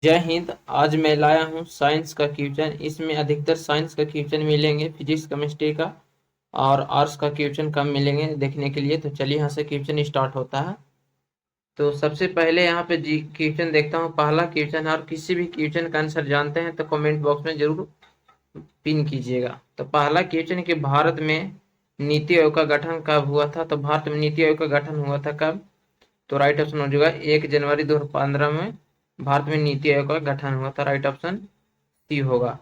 जय हिंद। आज मैं लाया हूँ साइंस का क्वेश्चन। इसमें अधिकतर साइंस का क्वेश्चन मिलेंगे, फिजिक्स केमिस्ट्री का और आर्ट्स का क्वेश्चन कम मिलेंगे देखने के लिए। तो चलिए यहाँ से क्वेश्चन स्टार्ट होता है। तो सबसे पहले यहाँ पे जी क्वेश्चन देखता हूँ, पहला क्वेश्चन। और किसी भी क्वेश्चन का आंसर जानते हैं तो कमेंट बॉक्स में जरूर पिन कीजिएगा। तो पहला क्वेश्चन है कि भारत में नीति आयोग का गठन कब हुआ था। तो भारत में नीति आयोग का गठन हुआ था कब? तो राइट ऑप्शन हो जाएगा 1 जनवरी 2015 में भारत में नीति आयोग का गठन हुआ था। राइट ऑप्शन सी होगा।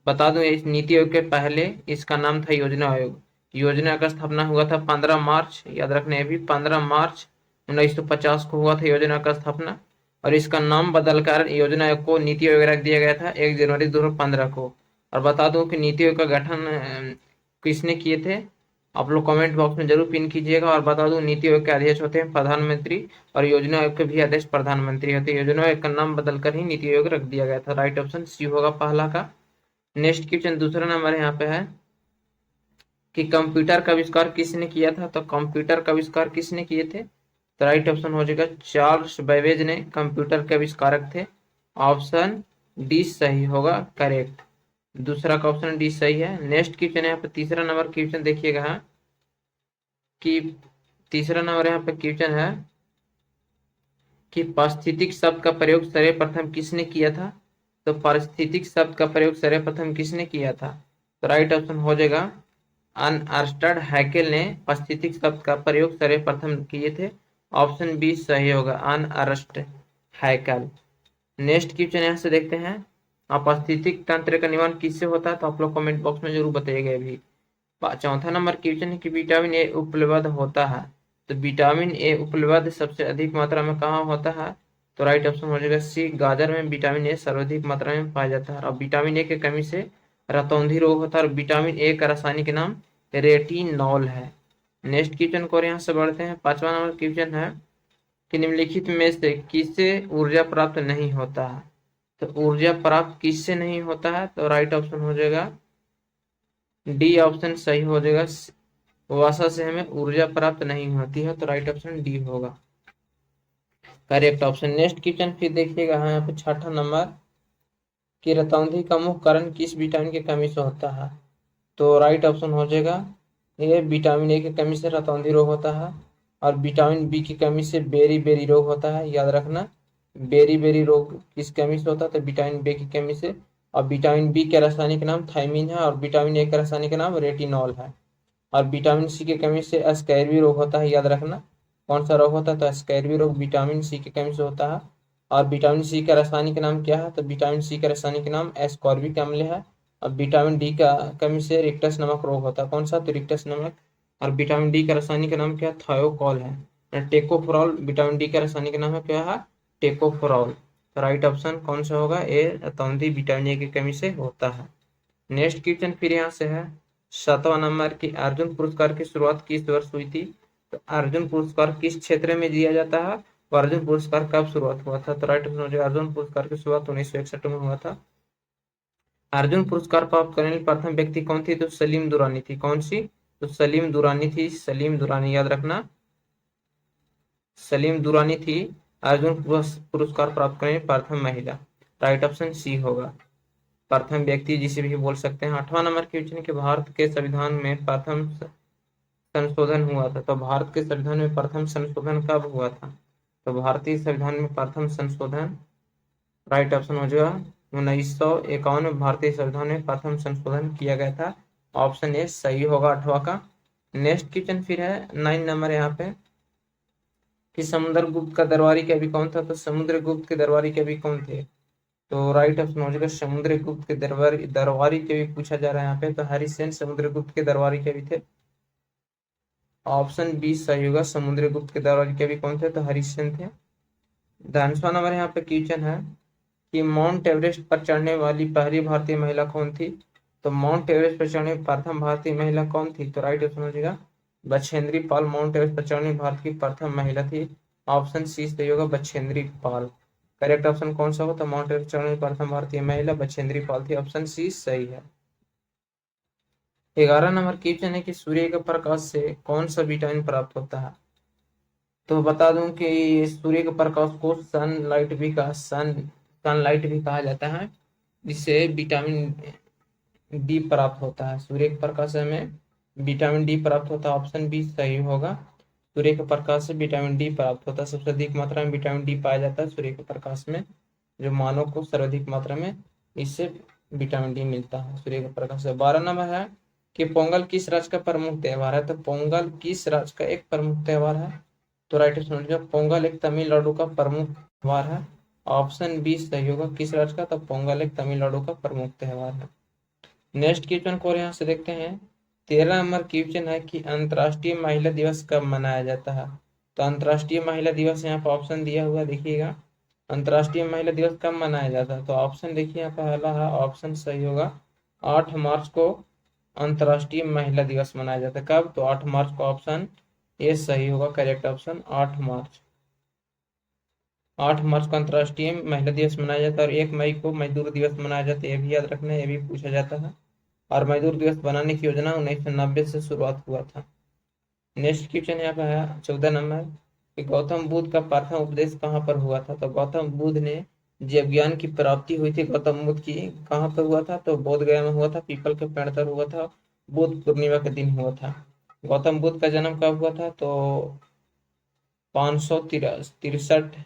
बता दूं, इस नीति आयोग के पहले इसका नाम था योजना आयोग। योजना का स्थापना हुआ था 15 मार्च, याद रखना है भी 15 मार्च 1950 को हुआ था योजना का स्थापना। और इसका नाम बदलकर योजना आयोग को नीति आयोग रख दिया गया था 1 जनवरी 2015 को। और बता दूं कि नीति आयोग का गठन किसने किए थे? आप लोग कमेंट बॉक्स में जरूर पिन कीजिएगा। और बता दूं, नीति आयोग के अध्यक्ष होते हैं प्रधानमंत्री और योजना आयोग के भी अध्यक्ष प्रधानमंत्री होते हैं। योजना आयोग का नाम बदलकर ही नीति आयोग रख दिया गया था। राइट ऑप्शन सी होगा पहला का। नेक्स्ट क्वेश्चन दूसरा नंबर यहाँ पे है कि कंप्यूटर का आविष्कार किसने किया था। तो कंप्यूटर का आविष्कार किसने किए थे? तो राइट ऑप्शन हो जाएगा चार्ल्स बेबेज ने कंप्यूटर के आविष्कारक थे। ऑप्शन डी सही होगा, करेक्ट। दूसरा का ऑप्शन डी सही है। नेक्स्ट क्वेश्चन यहाँ पे तीसरा नंबर क्वेश्चन देखिएगा कि तीसरा नंबर यहाँ पे क्वेश्चन है कि पारिस्थितिक शब्द का प्रयोग सर्वप्रथम किसने किया था। तो पारिस्थितिक शब्द का प्रयोग सर्वप्रथम किसने किया था? तो राइट ऑप्शन हो जाएगा अनअर्स्टड हैकेल ने पारिस्थितिक शब्द का प्रयोग सर्वप्रथम किए थे। ऑप्शन बी सही होगा, अनअर्स्टड हैकेल। नेक्स्ट क्वेश्चन यहाँ से देखते हैं, पारिस्थितिक तंत्र का निर्माण किससे होता है। तो आप लोग कमेंट बॉक्स में जरूर बताइएगा अभी। चौथा नंबर क्वेश्चन है कि विटामिन ए उपलब्ध होता है। तो विटामिन ए उपलब्ध सबसे अधिक मात्रा में कहाँ होता है? तो राइट ऑप्शन हो जाएगा सी, गाजर में विटामिन ए सर्वाधिक मात्रा में पाया जाता है। और विटामिन ए की कमी से रतौंधी रोग होता है। और विटामिन ए का रासायनिक नाम रेटिनॉल है। नेक्स्ट क्वेश्चन को यहाँ से बढ़ते हैं। पांचवा नंबर क्वेश्चन है कि निम्नलिखित में से किससे ऊर्जा प्राप्त नहीं होता है। तो ऊर्जा प्राप्त किससे नहीं होता है? तो राइट ऑप्शन हो जाएगा डी ऑप्शन सही हो जाएगा। वसा से हमें ऊर्जा प्राप्त नहीं होती है। तो राइट ऑप्शन डी होगा, करेक्ट ऑप्शन। नेक्स्ट क्वेश्चन फिर देखिएगा यहाँ पे छठा नंबर कि रतौंधी का मुख्य कारण किस विटामिन की कमी से होता है। तो राइट ऑप्शन हो जाएगा ये, विटामिन ए की कमी से रतौंधी रोग होता है। और विटामिन बी की कमी से बेरी बेरी रोग होता है, याद रखना। बेरी बेरी रोग किस कमी से होता है? तो विटामिन बी की कमी से। और विटामिन बी का रासायनिक नाम थायमीन है और विटामिन ए का रासायनिक नाम रेटिनॉल है। और विटामिन सी की कमी से स्कैर्वी रोग होता है, याद रखना। कौन सा रोग होता है? तो स्कैर्वी रोग विटामिन सी की कमी से होता है। और विटामिन सी का रासायनिक नाम क्या है? तो विटामिन सी का रासायनिक नाम एस्कॉर्बिक अम्ल है। और विटामिन डी का कमी से रिक्टस नमक रोग होता है। कौन सा? तो रिक्टस नमक। और विटामिन डी का रासायनिक नाम क्या है? थायोकॉल है। टेकोफोरॉल विटामिन डी का रासायनिक नाम है, क्या है? टेकोफोरॉल। तो राइट ऑप्शन कौन सा होगा? ए, रतौंधी विटामिन ए की कमी से होता है। नेक्स्ट क्वेश्चन फिर यहाँ से है 7वां नंबर की अर्जुन पुरस्कार की शुरुआत किस वर्ष हुई थी। तो अर्जुन पुरस्कार किस क्षेत्र में दिया जाता है? और अर्जुन पुरस्कार कब शुरुआत हुआ था? तो राइट ऑप्शन हो जाएगा अर्जुन पुरस्कार की शुरुआत 1961 में हुआ था। अर्जुन पुरस्कार प्राप्त करने वाली प्रथम व्यक्ति कौन थी? तो सलीम दुरानी थी। कौन सी? तो सलीम दुरानी थी। सलीम दुरानी, याद रखना, सलीम दुरानी थी अर्जुन पुरस्कार प्राप्त करने वाली प्रथम महिला। राइट ऑप्शन सी होगा, प्रथम व्यक्ति जिसे भी बोल सकते हैं। 8वां नंबर क्वेश्चन के भारत के संविधान में प्रथम संशोधन हुआ था। तो भारत के संविधान में प्रथम संशोधन कब हुआ था? तो भारतीय संविधान में प्रथम संशोधन राइट ऑप्शन हो जाएगा 1951 में भारतीय संविधान में प्रथम संशोधन किया गया था। ऑप्शन ए सही होगा 8वां का। नेक्स्ट क्वेश्चन फिर है 9 नंबर यहाँ पे कि समुद्रगुप्त का दरबारी कवि कौन था। तो समुद्रगुप्त के दरबारी कवि कौन थे? तो राइट ऑप्शन हो जाएगा समुद्रगुप्त के दरबारी कवि पूछा जा रहा है यहाँ पे। तो हरिसेन समुद्रगुप्त के दरबारी कवि थे। ऑप्शन बी सही होगा, समुद्रगुप्त के दरबारी कवि कौन थे? तो हरिसेन थे। 10वां नंबर यहाँ पे क्वेश्चन है कि माउंट एवरेस्ट पर चढ़ने वाली पहली भारतीय महिला कौन थी। तो माउंट एवरेस्ट पर चढ़ने प्रथम भारतीय महिला कौन थी? तो राइट ऑप्शन हो जाएगा बछेंद्री पाल माउंट एवरेस्ट पर चढ़ने भारत की प्रथम महिला थी। ऑप्शन सी सही होगा, बछेंद्री पाल। करेक्ट ऑप्शन कौन सा होता? माउंट एवरेस्ट चढ़ने प्रथम भारतीय महिला बछेंद्री पाल थी। ऑप्शन सी सही है। 11 नंबर क्वेश्चन है कि सूर्य के प्रकाश से कौन सा विटामिन प्राप्त होता है। तो बता दूं कि सूर्य के प्रकाश को सनलाइट भी कहा, सन सनलाइट भी कहा जाता है, जिससे विटामिन डी प्राप्त होता है। सूर्य के प्रकाश से हमें विटामिन डी प्राप्त होता है, ऑप्शन बी सही होगा। सूर्य के प्रकाश से विटामिन डी प्राप्त होता है, सबसे अधिक मात्रा में विटामिन डी पाया जाता है सूर्य के प्रकाश में, जो मानव को सर्वाधिक मात्रा में इससे विटामिन डी मिलता है सूर्य के प्रकाश से। 12 नंबर है कि पोंगल किस राज्य का प्रमुख त्योहार है? तो पोंगल किस राज्य का एक प्रमुख त्योहार है? तो राइट ऑप्शन पोंगल एक तमिलनाडु का प्रमुख त्योहार है, ऑप्शन बी सही होगा। किस राज्य का? तो पोंगल एक तमिलनाडु का प्रमुख त्योहार है। नेक्स्ट क्वेश्चन को यहाँ से देखते हैं। 13 नंबर क्वेश्चन है कि अंतर्राष्ट्रीय महिला दिवस कब मनाया जाता है? तो अंतर्राष्ट्रीय महिला दिवस यहाँ पर ऑप्शन दिया हुआ देखिएगा, अंतर्राष्ट्रीय महिला दिवस कब मनाया जाता है? तो ऑप्शन देखिए यहाँ पहला है, ऑप्शन सही होगा 8 मार्च को अंतर्राष्ट्रीय महिला दिवस मनाया जाता है। कब? तो 8 मार्च को, ऑप्शन ए सही होगा, करेक्ट ऑप्शन 8 मार्च। 8 मार्च को अंतर्राष्ट्रीय महिला दिवस मनाया जाता है और 1 मई को मजदूर दिवस मनाया जाता है, ये भी याद रखना है, ये भी पूछा जाता है। और मजदूर दिवस बनाने की योजना 1990 से शुरुआत हुआ था। नेक्स्ट क्वेश्चन यहाँ पे है 14 नंबर कि गौतम बुद्ध का प्रथम उपदेश कहाँ पर हुआ था? तो गौतम बुद्ध ने जब ज्ञान की प्राप्ति हुई थी गौतम बुद्ध की, कहाँ पर हुआ था? तो बोध गया में हुआ था, पीपल के पेड़ पर हुआ था, बुद्ध पूर्णिमा के दिन हुआ था। गौतम बुद्ध का जन्म कब हुआ था? तो 563,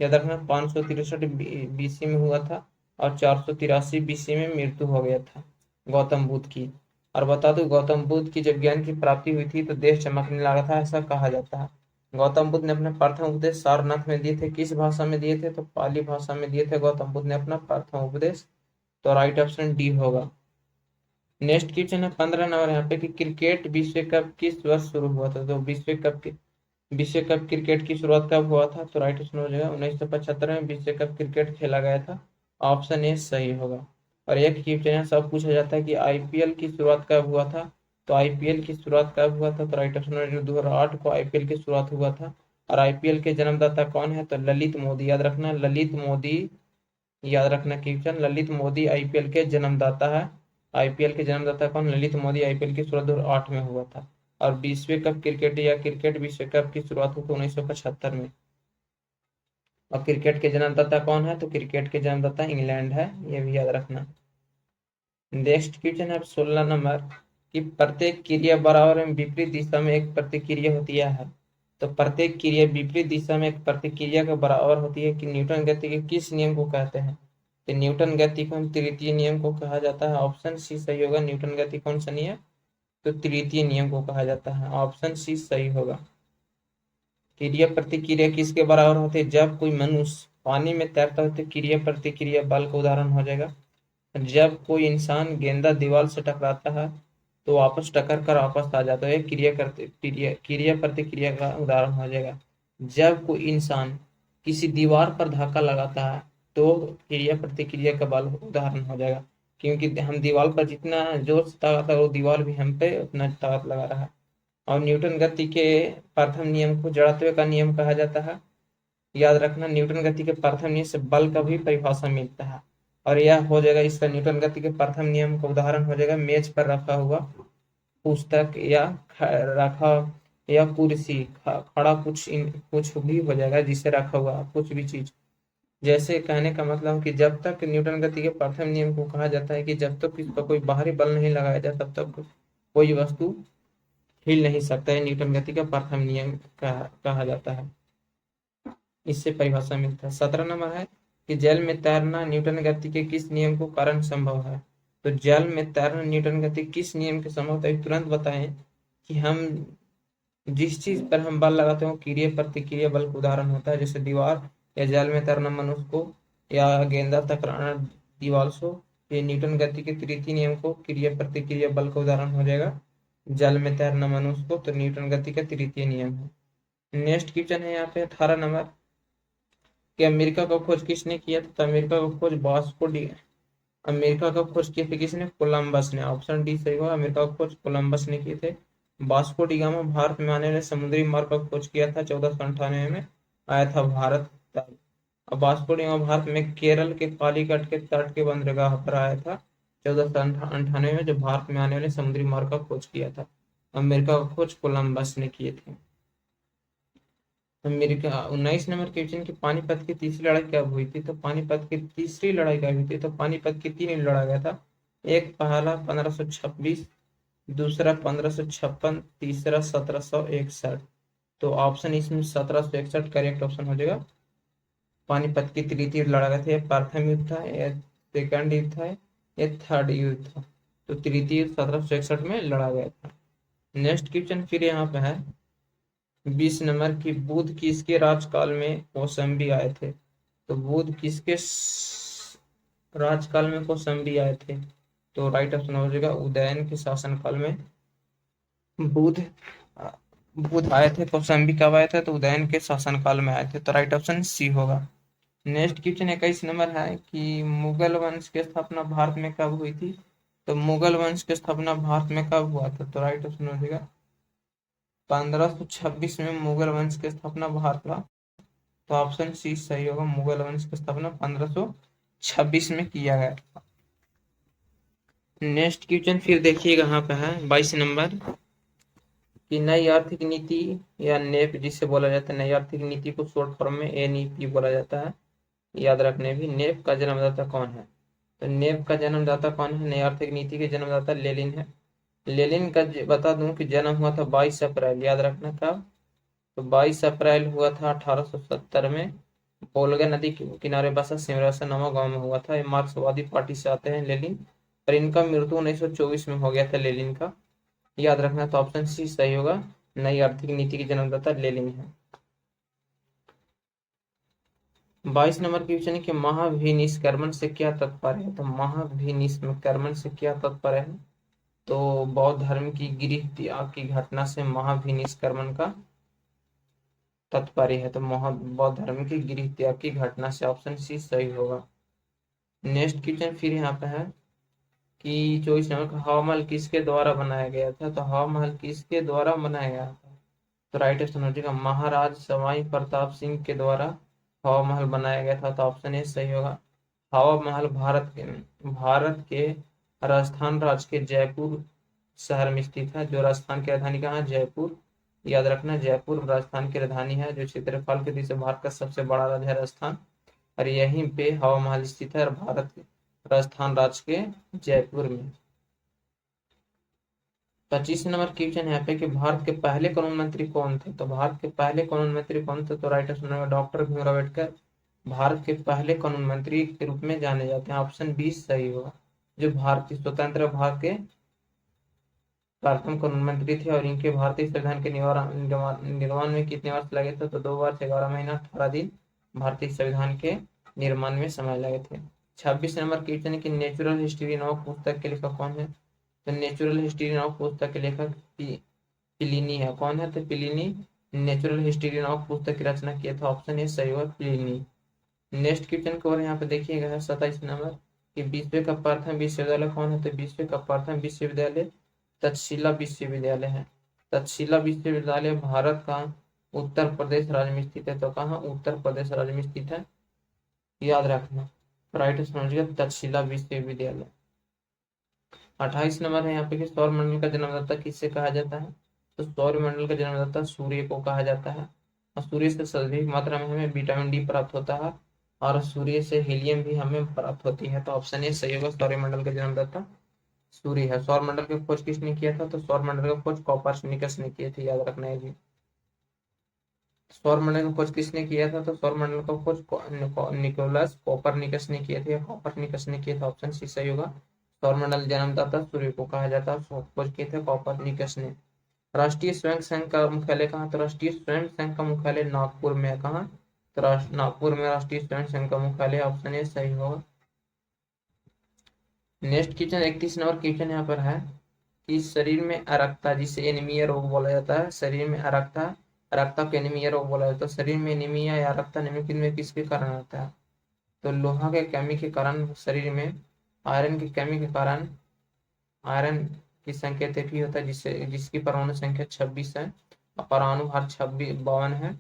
याद रखना 563 बीसी में हुआ था और 483 बीसी में मृत्यु हो गया था गौतम बुद्ध की। और बता दूं गौतम बुद्ध की जब ज्ञान की प्राप्ति हुई थी तो देश चमकने लगा था, ऐसा कहा जाता है। गौतम बुद्ध ने अपने प्रथम उपदेश सारनाथ में दिए थे, किस भाषा में दिए थे? तो पाली भाषा में दिए थे गौतम बुद्ध ने अपना प्रथम उपदेश, तो राइट ऑप्शन डी होगा। नेक्स्ट क्वेश्चन है 15 नंबर यहाँ पे कि क्रिकेट विश्व कप किस वर्ष शुरू हुआ था? तो विश्व कप क्रिकेट की शुरुआत कब हुआ था? तो राइट ऑप्शन हो जाएगा 1975 में विश्व कप क्रिकेट खेला गया था, ऑप्शन ए सही होगा। और एक क्वेश्चन सब पूछा जाता है कि आईपीएल की शुरुआत कब हुआ था? तो आईपीएल की शुरुआत कब हुआ था? तो राइट ऑप्शन हो जाएगा 2008 को आईपीएल की शुरुआत हुआ था। और आईपीएल के जन्मदाता कौन है? तो ललित मोदी, याद रखना ललित मोदी, याद रखना क्वेश्चन, ललित मोदी आईपीएल के जन्मदाता है। आईपीएल के जन्मदाता कौन? ललित मोदी। आईपीएल की शुरुआत 2008 में हुआ था। और विश्व कप क्रिकेट या क्रिकेट विश्व कप की शुरुआत हुई थी 1975 में। और क्रिकेट के जन्मदाता कौन है? तो क्रिकेट के जन्मदाता इंग्लैंड है, ये भी याद रखना। नेक्स्ट क्वेश्चन है 16 नंबर कि प्रत्येक क्रिया बराबर एवं विपरीत दिशा में एक प्रतिक्रिया होती है। तो प्रत्येक क्रिया विपरीत दिशा में एक प्रतिक्रिया के बराबर होती है कि न्यूटन गति के किस नियम को कहते हैं? तो न्यूटन गति को हम तृतीय नियम को कहा जाता है, ऑप्शन सी सही होगा। न्यूटन गति कौन सा नियम? तो तृतीय नियम को कहा जाता है, ऑप्शन सी सही होगा। क्रिया प्रतिक्रिया किसके बराबर होते हैं? जब कोई मनुष्य पानी में तैरता है तो क्रिया प्रतिक्रिया बल का उदाहरण हो जाएगा। जब कोई इंसान गेंदा दीवार से टकराता है तो वापस टक्कर कर वापस आ जाता है, क्रिया प्रतिक्रिया का उदाहरण हो जाएगा। जब कोई इंसान किसी दीवार पर धक्का लगाता है तो क्रिया प्रतिक्रिया का बल उदाहरण हो जाएगा, क्योंकि हम दीवार पर जितना जोर से ताकत है वो दीवार भी हम पे उतना ताकत लगा रहा है। और न्यूटन गति के प्रथम नियम को जड़त्व का नियम कहा जाता है, याद रखना। न्यूटन गति के प्रथम नियम से बल का भी परिभाषा मिलता है। और यह हो जाएगा इसका न्यूटन गति के प्रथम नियम का उदाहरण हो जाएगा मेज पर रखा हुआ पुस्तक या रखा या कुर्सी, खड़ा कुछ भी हो जाएगा जिसे रखा हुआ कुछ भी चीज। जैसे कहने का मतलब कि जब तक न्यूटन गति के प्रथम नियम को कहा जाता है कि जब तक इसका कोई बाहरी बल नहीं लगाया जाए तब तक कोई वस्तु हिल नहीं सकता है, न्यूटन गति का प्रथम नियम कहा जाता है, इससे परिभाषा मिलता है। 17 नंबर है कि जल में तैरना न्यूटन गति के किस नियम को कारण संभव है? तो जल में तैरना न्यूटन गति किस नियम के संभव है? तुरंत बताएं कि हम जिस चीज पर हम बल लगाते हैं वो क्रिया प्रतिक्रिया बल का उदाहरण होता है, जैसे दीवार या जल में तैरना मनुष्य को या गेंदा टकराना दीवार से, ये न्यूटन गति के तृतीय नियम को क्रिया प्रतिक्रिया बल का उदाहरण हो जाएगा। जल में तैरना मनुष्य को तो न्यूटन गति का तृतीय नियम है। नेक्स्ट क्वेश्चन है यहाँ पे 18 नंबर कि अमेरिका का खोज किसने किया था? तो अमेरिका का खोज अमेरिका का खोज किए थे किसने? कोलंबस ने, ऑप्शन डी सही होगा। अमेरिका का खोज कोलंबस ने किए थे। वास्को डी गामा भारत में आने वाले समुद्री मार्ग का खोज किया था 1498 में, आया था भारत तब। अब वास्को डी गामा भारत में केरल के कालीकट के तट के बंदरगाह पर आया था 1498 में, जो भारत में आने वाले समुद्री मार्ग का खोज किया था। अमेरिका का खोज कोलंबस ने किए थे। अमेरिका 19 नंबर क्वेश्चन की पानीपत की तीसरी लड़ाई कब हुई थी? तो पानीपत की तीसरी लड़ाई कब हुई थी? तो पानीपत की 3 लड़ा गया था। एक पहला 1526, दूसरा 1556, तीसरा 1761। तो ऑप्शन इसमें 1761 करेक्ट ऑप्शन हो जाएगा। पानीपत की तृतीय लड़ा गया था। प्रथम युद्ध था, या सेकंड युद्ध था, या थर्ड युद्ध था? तो तृतीय 1761 में लड़ा गया था। नेक्स्ट क्वेश्चन फिर यहाँ पे है 20 नंबर की, बुद्ध किसके राजकाल में कौशाम्बी आए थे? तो बुद्ध किसके राजकाल में कौशाम्बी आए थे? तो राइट ऑप्शन हो जाएगा उदयन के शासनकाल में बुद्ध बुद्ध आए थे। कौशाम्बी कब आए थे? तो उदयन के शासनकाल में आए थे। तो राइट ऑप्शन सी होगा। नेक्स्ट क्वेश्चन 21 नंबर है कि मुगल वंश की स्थापना भारत में कब हुई थी? तो मुगल वंश की स्थापना भारत में कब हुआ था? तो राइट ऑप्शन हो जाएगा 1526 में मुगल वंश की स्थापना भारत का। तो ऑप्शन सी सही होगा, मुगल वंश की स्थापना 1526 में किया गया था। नेक्स्ट क्वेश्चन फिर देखिएगा यहाँ पे है 22 नंबर कि नई आर्थिक नीति या नेप जिसे बोला जाता है, नई आर्थिक नीति को शॉर्ट फॉर्म में एनईपी बोला जाता है। याद रखने भी, नेप का जन्मदाता कौन है? तो नेप का जन्मदाता कौन है? नई आर्थिक नीति के जन्मदाता लेनिन है। लेनिन का बता दूं कि जन्म हुआ था 22 अप्रैल, याद रखना कब? तो 22 अप्रैल हुआ था 1870 में। वोल्गा नदी के किनारे बसा सिमरासा नामक गांव में हुआ था। ये मार्क्सवादी पार्टी से आते हैं लेनिन, और इनका मृत्यु 1924 में हो गया था लेनिन का। याद रखना। तो ऑप्शन सी सही होगा, नई आर्थिक नीति के जन्मदाता लेनिन है। 22 नंबर क्वेश्चन है कि महाभिनिष्क्रमण से क्या तात्पर्य है? तो महाभिनिष्क्रमण से क्या तात्पर्य है? तो बौद्ध धर्म की गृह त्याग की घटना से महाभिनिष्क्रमण का तात्पर्य है। तो बौद्ध धर्म की गृह त्याग की घटना से ऑप्शन सी सही होगा। नेक्स्ट क्वेश्चन फिर यहाँ पे है कि 24 नंबर का हवा महल किसके द्वारा बनाया गया था? तो हवा महल किसके द्वारा बनाया गया था? तो राइट ऑप्शन हो जाएगा महाराज सवाई प्रताप सिंह के द्वारा हवा महल बनाया गया था। तो ऑप्शन ए सही होगा। हवा महल भारत के राजस्थान राज्य के जयपुर शहर में स्थित है। जो राजस्थान की राजधानी कहाँ है? जयपुर। याद रखना, जयपुर राजस्थान की राजधानी है, जो क्षेत्रफल के दृष्टि से भारत का सबसे बड़ा राज्य है राजस्थान, और यहीं पे हवा महल स्थित है, भारत राजस्थान राज्य के जयपुर में। 25 नंबर क्वेश्चन यहाँ पे कि भारत के पहले कानून मंत्री कौन थे? तो भारत के पहले कानून मंत्री कौन थे? तो राइट ऑप्शन होगा डॉक्टर भीमराव अम्बेडकर भारत के पहले कानून मंत्री के रूप में जाने जाते हैं। ऑप्शन बी सही होगा, जो भारतीय स्वतंत्र भारत के प्रथम कानून मंत्री थे, और इनके भारतीय संविधान के निर्माण में कितने वर्ष लगे थे? तो 2 वर्ष 11 महीना 18 दिन भारतीय संविधान के निर्माण में समय लगे थे। 26 नंबर क्वेश्चन है कि नेचुरल हिस्ट्री नामक पुस्तक के लेखक कौन है? तो नेचुरल हिस्ट्री नामक पुस्तक के लेखक प्लिनी है। कौन है? तो प्लिनी नेचुरल हिस्ट्री नामक पुस्तक की रचना किया था। ऑप्शन ए सही होगा, प्लिनी। नेक्स्ट क्वेश्चन को और यहाँ पे देखिएगा है 27 नंबर कि विश्व का प्रथम विश्वविद्यालय कौन है? तो विश्व का प्रथम विश्वविद्यालय तक्षशिला विश्वविद्यालय है। तक्षशिला विश्वविद्यालय भारत का उत्तर प्रदेश राज्य में स्थित है। तो कहाँ? उत्तर प्रदेश राज्य में स्थित है, याद रखना। राइट समझिए, तक्षशिला विश्वविद्यालय। 28 नंबर है यहाँ पे कि सौर मंडल का जन्मदाता किससे कहा जाता है? तो सौर मंडल का जन्मदाता सूर्य को कहा जाता है, और सूर्य से सर्वाधिक मात्रा में हमें विटामिन डी प्राप्त होता है, और सूर्य से हीलियम भी हमें प्राप्त होती है। तो ऑप्शन ए सही होगा, सौरमंडल का जन्मदाता सूर्य है। सौरमंडल की खोज किसने किया था? तो सौरमंडल की खोज कोपरनिकस ने की थी, याद रखना है जी। सौरमंडल की खोज किसने किया था? तो सौरमंडल का खोज निकोलस कोपरनिकस ने किया था, कोपरनिकस ने किया था। ऑप्शन सी सही होगा, सौरमंडल जन्मदाता सूर्य को कहा जाता है, खोज किए थे कोपरनिकस ने। राष्ट्रीय स्वयं संघ का मुख्यालय कहाँ? तो राष्ट्रीय स्वयं संघ का मुख्यालय नागपुर में है। कहाँ? तो नागपुर में राष्ट्रीय स्वयं संघ का मुख्यालय। ऑप्शन ए सही होगा। नेक्स्ट क्वेश्चन 31 नंबर क्वेश्चन यहाँ पर है कि शरीर में अरक्ता जिसे एनीमिया रोग बोला जाता है, शरीर में अरक्ता अरक्ता को एनीमिया रोग बोला जाता है। तो शरीर में एनीमिया या अरक्ता निम्नलिखित में किसके कारण आता है? तो लोहा के कमी के कारण शरीर में, आयरन की कमी के कारण, आयरन की संख्या 33 होता है जिसकी परमाणु संख्या 26 है, और परमाणु भार 52 है।